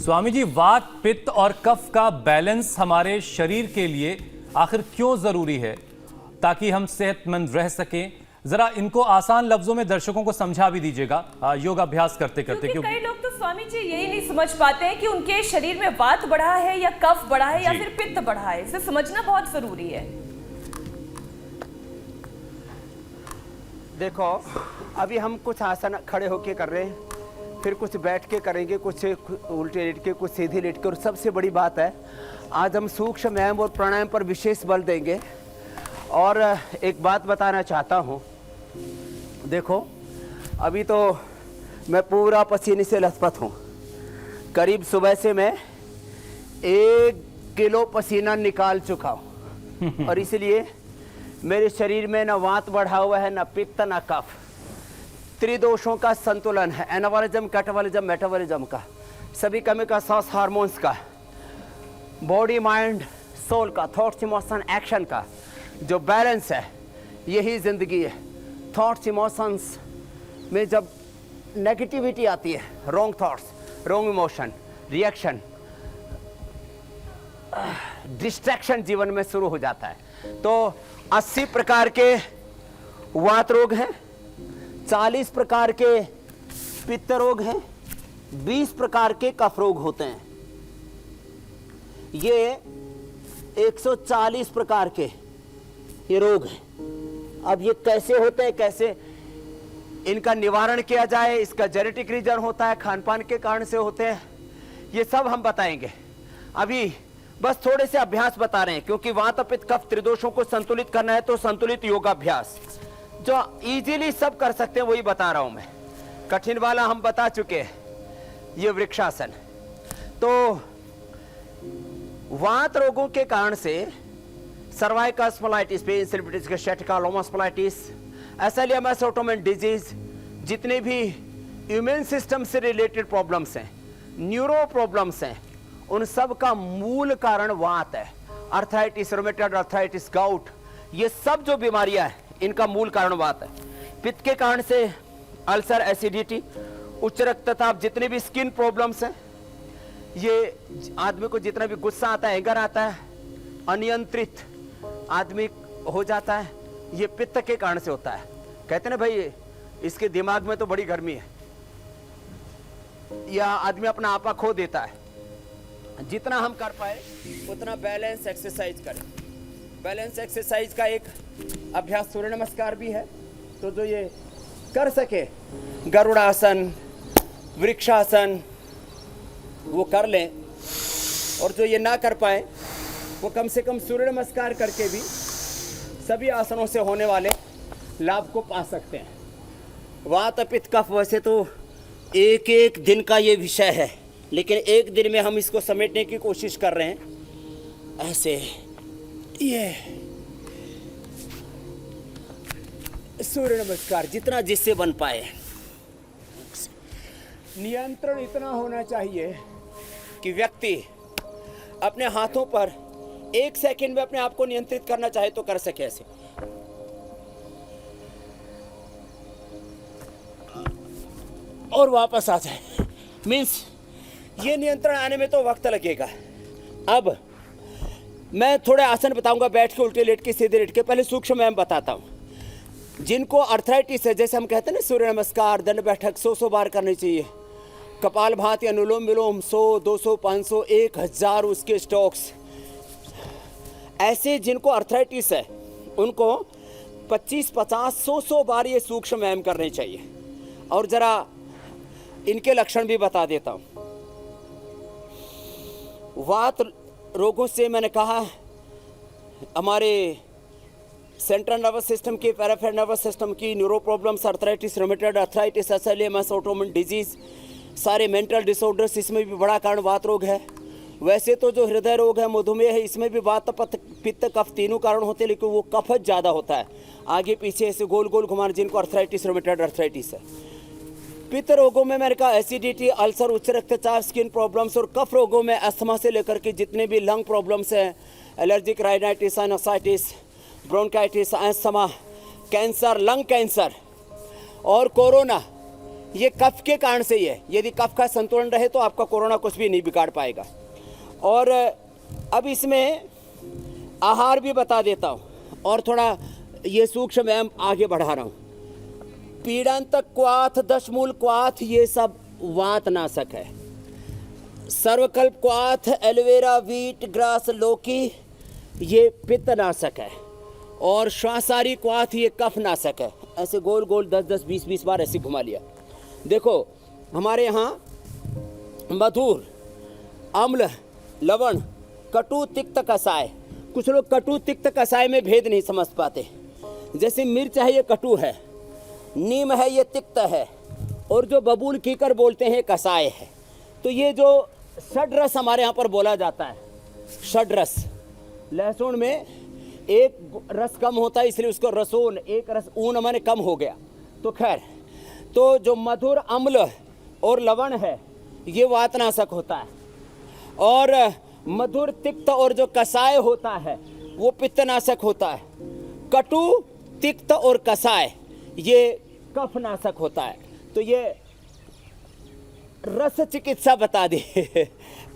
स्वामी जी, वात, पित्त और कफ का बैलेंस हमारे शरीर के लिए आखिर क्यों जरूरी है ताकि हम सेहतमंद रह सकें? जरा इनको आसान लफ्जों में दर्शकों को समझा भी दीजिएगा योग अभ्यास करते करते। क्योंकि कई लोग तो स्वामी जी यही नहीं समझ पाते हैं कि उनके शरीर में वात बढ़ा है या कफ बढ़ा है या फिर पित्त बढ़ा है। इसे समझना बहुत जरूरी है। देखो, अभी हम कुछ आसन खड़े होके कर रहे हैं, फिर कुछ बैठ के करेंगे, कुछ उल्टे लेट के, कुछ सीधे लेट के। और सबसे बड़ी बात है, आज हम सूक्ष्म व्यायाम और प्राणायाम पर विशेष बल देंगे। और एक बात बताना चाहता हूँ, देखो अभी तो मैं पूरा पसीने से लथपथ हूँ। करीब सुबह से मैं 1 किलो पसीना निकाल चुका हूँ और इसलिए मेरे शरीर में ना वात बढ़ा हुआ है, ना पित्त, ना कफ। त्रिदोषों का संतुलन है, एनाबॉलिज्म, कैटाबॉलिज्म, मेटाबॉलिज्म का, सभी केमिकल सॉस हार्मोन्स का, बॉडी माइंड सोल का, थॉट्स इमोशन एक्शन का जो बैलेंस है, यही जिंदगी है। थॉट्स इमोशंस में जब नेगेटिविटी आती है, wrong thoughts, wrong emotion, reaction, distraction जीवन में शुरू हो जाता है। तो 80 प्रकार के वात रोग हैं, 40 प्रकार के पित्त रोग हैं, 20 प्रकार के कफ रोग होते हैं। ये 140 प्रकार के ये रोग हैं। अब ये कैसे होते हैं, कैसे इनका निवारण किया जाए, इसका जेनेटिक रीजन होता है, खान पान के कारण से होते हैं, ये सब हम बताएंगे। अभी बस थोड़े से अभ्यास बता रहे हैं, क्योंकि वात, पित्त, कफ त्रिदोषों को संतुलित करना है तो संतुलित योगाभ्यास जो इजीली सब कर सकते हैं वही बता रहा हूं मैं। कठिन वाला हम बता चुके हैं, ये वृक्षासन। तो वात रोगों के कारण से सर्वाइकल स्पॉन्डिलाइटिस, पेन सिलिपिटिस, शैटिका, लोमोस्पॉन्डिलाइटिस, एसिलियमस ऑटोमेन डिजीज, जितने भी इम्यून सिस्टम से रिलेटेड प्रॉब्लम्स हैं, न्यूरो प्रॉब्लम्स हैं, उन सब का मूल कारण वात है। अर्थराइटिस, रोमेटॉइड अर्थराइटिस, गाउट, ये सब जो बीमारियां हैं इनका मूल कारण वात है। पित्त के कारण से अल्सर, एसिडिटी, उच्च रक्तचाप, जितने भी स्किन प्रॉब्लम्स हैं, ये आदमी को जितना भी गुस्सा आता है, एंगर आता है, अनियंत्रित आदमी हो जाता है, ये पित्त के कारण से होता है। कहते ना भाई इसके दिमाग में तो बड़ी गर्मी है, या आदमी अपना आपा खो देता है। जितना हम कर पाए उतना बैलेंस एक्सरसाइज करें। बैलेंस एक्सरसाइज का एक अभ्यास सूर्य नमस्कार भी है, तो जो ये कर सके गरुड़ासन, वृक्षासन वो कर लें, और जो ये ना कर पाए वो कम से कम सूर्य नमस्कार करके भी सभी आसनों से होने वाले लाभ को पा सकते हैं। वात, पित्त, कफ वैसे तो एक एक दिन का ये विषय है, लेकिन एक दिन में हम इसको समेटने की कोशिश कर रहे हैं। ऐसे ये सूर्य नमस्कार जितना जिससे बन पाए। नियंत्रण इतना होना चाहिए कि व्यक्ति अपने हाथों पर 1 सेकंड में अपने आप को नियंत्रित करना चाहे तो कर सके। ऐसे और वापस आ जाए, मीन्स ये नियंत्रण आने में तो वक्त लगेगा। अब मैं थोड़े आसन बताऊंगा, बैठ के, उल्टे लेट के, सीधे लेट के। पहले सूक्ष्म व्यायाम बताता हूं। जिनको अर्थराइटिस है, जैसे हम कहते हैं ना, सूर्य नमस्कार, दंड बैठक 100 बार करनी चाहिए। कपाल भाती, अनुलोम विलोम 100, 200, 500, 1000 उसके स्टॉक्स। ऐसे जिनको अर्थराइटिस है उनको 25, 50, 100 बार ये सूक्ष्म व्यायाम करने चाहिए। और जरा इनके लक्षण भी बता देता हूं। वात रोगों से मैंने कहा हमारे सेंट्रल नर्वस सिस्टम की, पैराफेरल नर्वस सिस्टम की, neuro problems, arthritis, rheumatoid arthritis, एसिलियमस ऑटोमेन डिजीज, सारे मेंटल डिसऑर्डर्स, इसमें भी बड़ा कारण वात रोग है। वैसे तो जो हृदय रोग है, मधुमेह है, इसमें भी वात, पित्त, कफ तीनों कारण होते हैं, लेकिन वो कफ ज़्यादा होता है, आगे पीछे ऐसे गोल गोल घुमाना, जिनको अर्थराइटिस, रोमेटॉइड अर्थराइटिस है। पित्त रोगों में मैंने कहा एसिडिटी, अल्सर, उच्च रक्तचाप, स्किन प्रॉब्लम्स, और कफ रोगों में अस्थमा से लेकर के जितने भी लंग प्रॉब्लम्स हैं, allergic rhinitis, sinusitis, bronchitis, asthma, cancer, lung cancer और कोरोना, ये कफ के कारण से ही है। यदि कफ का संतुलन रहे तो आपका कोरोना कुछ भी नहीं बिगाड़ पाएगा। और अब इसमें आहार भी बता देता हूँ और थोड़ा ये सूक्ष्म व्यायाम आगे बढ़ा रहा हूँ। पीड़ांतक क्वाथ, दशमूल क्वाथ, ये सब वातनाशक है। सर्वकल्प क्वाथ, एलोवेरा, वीट ग्रास, लौकी, ये पित्तनाशक है। और श्वासारी क्वाथ, ये कफनाशक है। ऐसे गोल गोल 10-10, 20-20 बार ऐसे घुमा लिया। देखो हमारे यहाँ मधुर, अम्ल, लवण, कटु, तिक्त, कसाय। कुछ लोग कटु तिक्त कसाय में भेद नहीं समझ पाते। जैसे मिर्च है ये कटु है, नीम है ये तिक्त है, और जो बबूल कीकर बोलते हैं कसाय है। तो ये जो षड्रस हमारे यहाँ पर बोला जाता है, षड्रस, लहसुन में एक रस कम होता है इसलिए उसको रसोन, एक रस ऊन माने कम हो गया। तो खैर, तो जो मधुर, अम्ल और लवण है ये वातनाशक होता है, और मधुर, तिक्त और जो कसाय होता है वो पित्तनाशक होता है। कटु, तिक्त और कसाय ये कफनाशक होता है। तो ये रस चिकित्सा बता दी।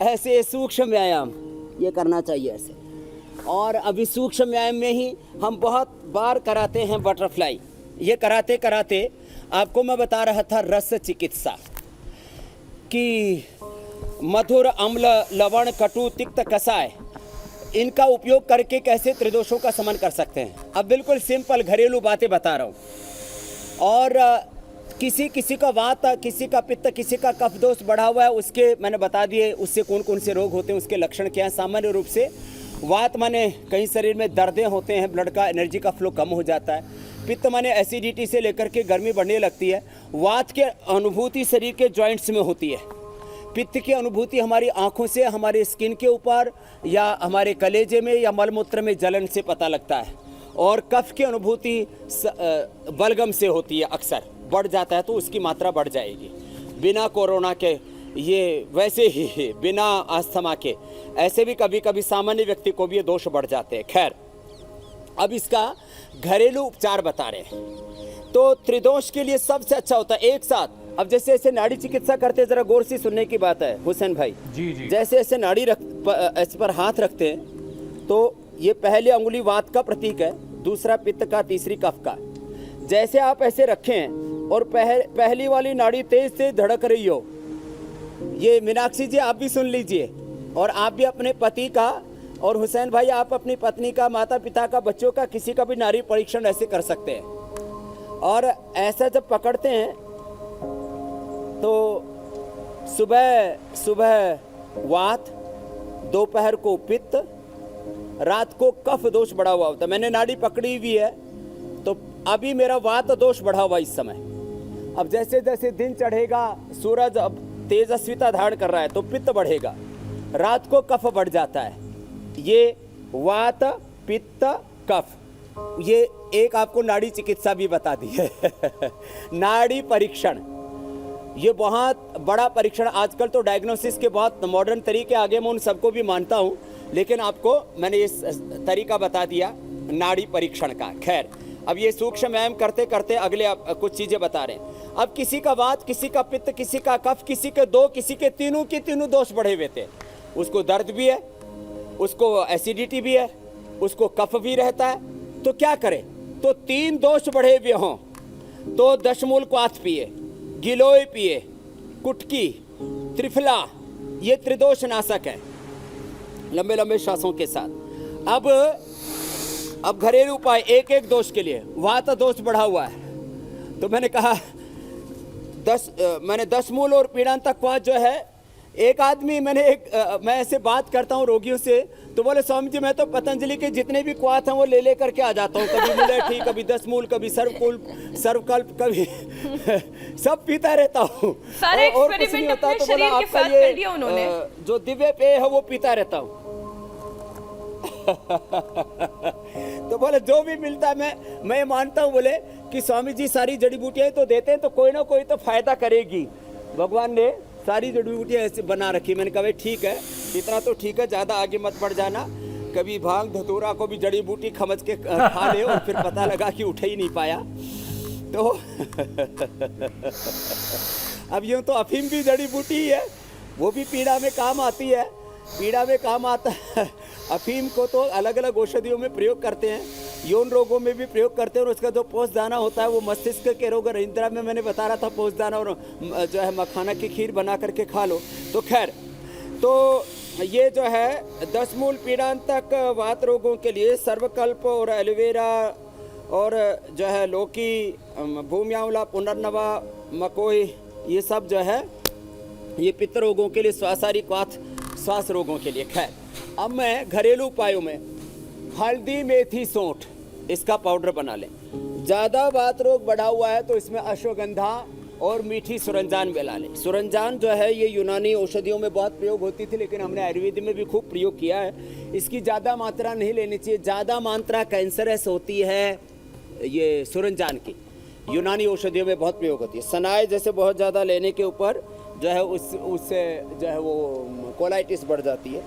ऐसे सूक्ष्म व्यायाम ये करना चाहिए ऐसे। और अभी सूक्ष्म व्यायाम में ही हम बहुत बार कराते हैं बटरफ्लाई। ये कराते कराते आपको मैं बता रहा था रस चिकित्सा कि मधुर, अम्ल, लवण, कटु, तिक्त, कसाय, इनका उपयोग करके कैसे त्रिदोषों का शमन कर सकते हैं। अब बिल्कुल सिंपल घरेलू बातें बता रहा हूँ। और किसी का वात, किसी का पित्त, किसी का कफ दोष बढ़ा हुआ है, उसके मैंने बता दिए उससे कौन कौन से रोग होते हैं, उसके लक्षण क्या हैं। सामान्य रूप से वात माने कहीं शरीर में दर्दें होते हैं, ब्लड का एनर्जी का फ्लो कम हो जाता है। पित्त माने एसिडिटी से लेकर के गर्मी बढ़ने लगती है। वात के अनुभूति शरीर के जॉइंट्स में होती है। पित्त की अनुभूति हमारी आँखों से, हमारे स्किन के ऊपर या हमारे कलेजे में या मलमूत्र में जलन से पता लगता है। और कफ की अनुभूति बलगम से होती है, अक्सर बढ़ जाता है तो उसकी मात्रा बढ़ जाएगी। बिना कोरोना के ये वैसे ही बिना अस्थमा के ऐसे भी कभी कभी सामान्य व्यक्ति को भी ये दोष बढ़ जाते हैं। खैर, अब इसका घरेलू उपचार बता रहे हैं। तो त्रिदोष के लिए सबसे अच्छा होता है एक साथ, अब जैसे ऐसे नाड़ी चिकित्सा करते हैं, जरा गौर से सुनने की बात है हुसैन भाई जी जी। जैसे ऐसे नाड़ी इस पर हाथ रखते हैं तो ये पहली अंगुली वात का प्रतीक है, दूसरा पित्त का, तीसरी कफ का। जैसे आप ऐसे रखें और पहली वाली नाड़ी तेज से धड़क रही हो, ये मीनाक्षी जी आप भी सुन लीजिए, और आप भी अपने पति का, और हुसैन भाई आप अपनी पत्नी का, माता पिता का, बच्चों का, किसी का भी नाड़ी परीक्षण ऐसे कर सकते हैं। और ऐसा जब पकड़ते हैं तो सुबह वात, दोपहर को पित्त, रात को कफ दोष बढ़ा हुआ होता है। मैंने नाड़ी पकड़ी हुई है तो अभी मेरा वात दोष बढ़ा हुआ इस समय। अब जैसे जैसे दिन चढ़ेगा, सूरज अब तेजस्विता धारण कर रहा है तो पित्त बढ़ेगा, रात को कफ बढ़ जाता है। ये वात, पित्त, कफ, ये एक आपको नाड़ी चिकित्सा भी बता दी है। नाड़ी परीक्षण ये बहुत बड़ा परीक्षण, आजकल तो डायग्नोसिस के बहुत मॉडर्न तरीके आगे, मैं उन सबको भी मानता हूँ, लेकिन आपको मैंने ये तरीका बता दिया नाड़ी परीक्षण का। खैर, अब ये सूक्ष्म व्यायाम करते करते अगले आप कुछ चीज़ें बता रहे हैं। अब किसी का वात, किसी का पित्त, किसी का कफ, किसी के दो, किसी के तीनों की तीनों दोष बढ़े हुए थे। उसको दर्द भी है, उसको एसिडिटी भी है, उसको कफ भी रहता है। तो क्या करें? तो तीन दोष बढ़े हुए हों तो दशमूल क्वाथ पिए, गिलोय पिए, कुटकी, त्रिफला, ये त्रिदोष नाशक है लंबे लंबे श्वासों के साथ। अब घरेलू उपाय एक एक दोष के लिए। वात दोष बढ़ा हुआ है तो मैंने कहा मैंने दशमूल और पीड़ांतक क्वाथ जो है, एक आदमी मैं ऐसे बात करता हूँ रोगियों से तो बोले स्वामी जी मैं तो पतंजलि के जितने भी क्वाथ हैं वो ले करके आ जाता हूँ, कभी मुलेठी, कभी दशमूल, कभी सर्वकल्प, कभी सब पीता रहता हूँ और कुछ नहीं होता। तो बोला आपका ये जो दिव्य पेय है वो पीता रहता हूँ। तो बोले जो भी मिलता है मैं मानता हूँ, बोले कि स्वामी जी सारी जड़ी बूटियां तो देते हैं तो कोई ना कोई तो फायदा करेगी। भगवान ने सारी जड़ी बूटियां ऐसे बना रखी। मैंने कहा भाई ठीक है, इतना तो ठीक है, ज़्यादा आगे मत बढ़ जाना। कभी भांग धतूरा को भी जड़ी बूटी समझ के खा ले और फिर पता लगा कि उठ ही नहीं पाया। तो अब यूँ तो अफीम भी जड़ी बूटी ही है, वो भी पीड़ा में काम आती है, पीड़ा में काम आता है। अफीम को तो अलग अलग औषधियों में प्रयोग करते हैं, यौन रोगों में भी प्रयोग करते हैं, और उसका जो पोषदाना होता है वो मस्तिष्क के रोग और इंदिरा में मैंने बता रहा था पोषदाना और जो है मखाना की खीर बना करके खा लो। तो खैर, तो ये जो है 10 मूल पीड़ांतक वात रोगों के लिए सर्वकल्प और एलोवेरा और जो है लौकी, भूमि आंवला, पुनर्नवा, मकोई, ये सब जो है ये पित्त रोगों के लिए, स्वासारिक वात, श्वास रोगों के लिए। खैर, अब मैं घरेलू उपायों में हल्दी, मेथी, सौंठ, इसका पाउडर बना लें। ज़्यादा वात रोग बढ़ा हुआ है तो इसमें अश्वगंधा और मीठी सुरंजान मिला लें। सुरंजान जो है ये यूनानी औषधियों में बहुत प्रयोग होती थी, लेकिन हमने आयुर्वेद में भी खूब प्रयोग किया है। इसकी ज़्यादा मात्रा नहीं लेनी चाहिए, ज़्यादा मात्रा कैंसरस होती है ये सुरंजान की, यूनानी औषधियों में बहुत प्रयोग होती है। सनाए जैसे बहुत ज़्यादा लेने के ऊपर जो है उससे जो है वो कोलाइटिस बढ़ जाती है।